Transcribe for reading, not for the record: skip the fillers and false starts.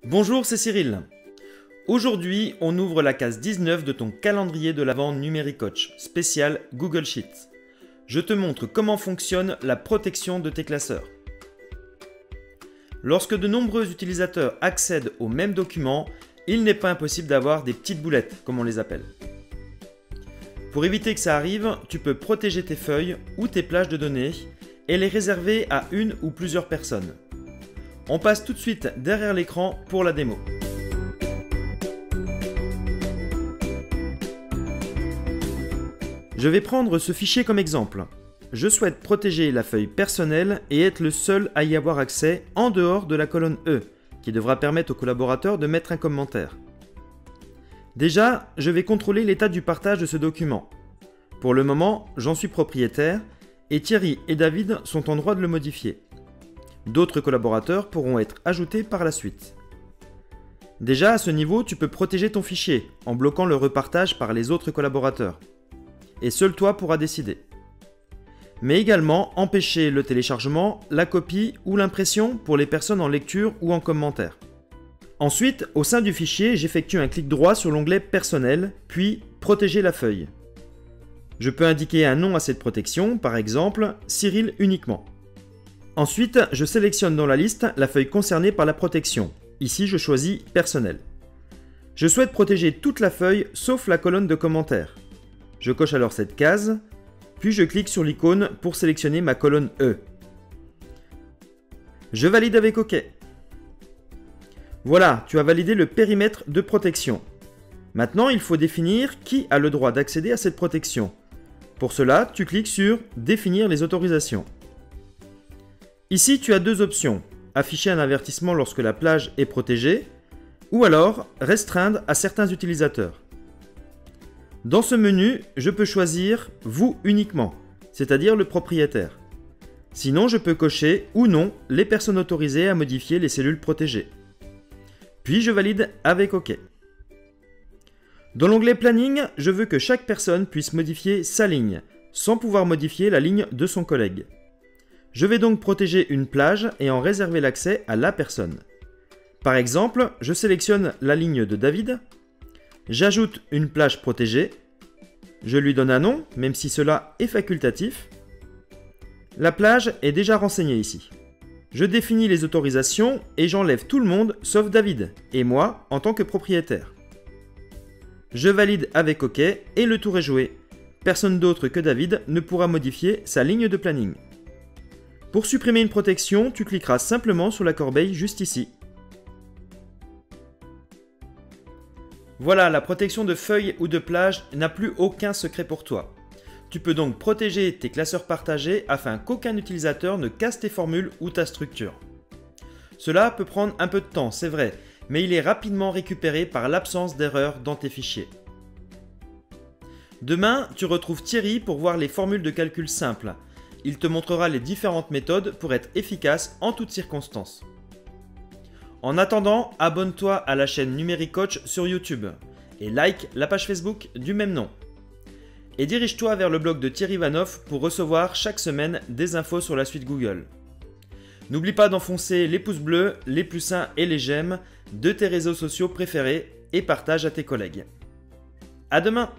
Bonjour, c'est Cyril. Aujourd'hui, on ouvre la case 19 de ton calendrier de l'Avent Numéricoach, spécial Google Sheets. Je te montre comment fonctionne la protection de tes classeurs. Lorsque de nombreux utilisateurs accèdent au même document, il n'est pas impossible d'avoir des petites boulettes, comme on les appelle. Pour éviter que ça arrive, tu peux protéger tes feuilles ou tes plages de données et les réserver à une ou plusieurs personnes. On passe tout de suite derrière l'écran pour la démo. Je vais prendre ce fichier comme exemple. Je souhaite protéger la feuille personnelle et être le seul à y avoir accès en dehors de la colonne E, qui devra permettre aux collaborateurs de mettre un commentaire. Déjà, je vais contrôler l'état du partage de ce document. Pour le moment, j'en suis propriétaire et Thierry et David sont en droit de le modifier. D'autres collaborateurs pourront être ajoutés par la suite. Déjà, à ce niveau, tu peux protéger ton fichier en bloquant le repartage par les autres collaborateurs. Et seul toi pourras décider. Mais également empêcher le téléchargement, la copie ou l'impression pour les personnes en lecture ou en commentaire. Ensuite, au sein du fichier, j'effectue un clic droit sur l'onglet Personnel, puis Protéger la feuille. Je peux indiquer un nom à cette protection, par exemple Cyril uniquement. Ensuite, je sélectionne dans la liste la feuille concernée par la protection. Ici, je choisis Personnel. Je souhaite protéger toute la feuille sauf la colonne de commentaires. Je coche alors cette case, puis je clique sur l'icône pour sélectionner ma colonne E. Je valide avec OK. Voilà, tu as validé le périmètre de protection. Maintenant, il faut définir qui a le droit d'accéder à cette protection. Pour cela, tu cliques sur « Définir les autorisations ». Ici, tu as deux options, afficher un avertissement lorsque la plage est protégée, ou alors restreindre à certains utilisateurs. Dans ce menu, je peux choisir « Vous uniquement », c'est-à-dire le propriétaire. Sinon, je peux cocher ou non les personnes autorisées à modifier les cellules protégées. Puis je valide avec OK. Dans l'onglet Planning, je veux que chaque personne puisse modifier sa ligne, sans pouvoir modifier la ligne de son collègue. Je vais donc protéger une plage et en réserver l'accès à la personne. Par exemple, je sélectionne la ligne de David, j'ajoute une plage protégée, je lui donne un nom, même si cela est facultatif. La plage est déjà renseignée ici. Je définis les autorisations et j'enlève tout le monde sauf David et moi en tant que propriétaire. Je valide avec OK et le tour est joué. Personne d'autre que David ne pourra modifier sa ligne de planning. Pour supprimer une protection, tu cliqueras simplement sur la corbeille juste ici. Voilà, la protection de feuilles ou de plage n'a plus aucun secret pour toi. Tu peux donc protéger tes classeurs partagés afin qu'aucun utilisateur ne casse tes formules ou ta structure. Cela peut prendre un peu de temps, c'est vrai, mais il est rapidement récupéré par l'absence d'erreurs dans tes fichiers. Demain, tu retrouves Thierry pour voir les formules de calcul simples. Il te montrera les différentes méthodes pour être efficace en toutes circonstances. En attendant, abonne-toi à la chaîne Numéricoach sur YouTube et like la page Facebook du même nom. Et dirige-toi vers le blog de Thierry Vanoff pour recevoir chaque semaine des infos sur la suite Google. N'oublie pas d'enfoncer les pouces bleus, les plus et les j'aime de tes réseaux sociaux préférés et partage à tes collègues. À demain!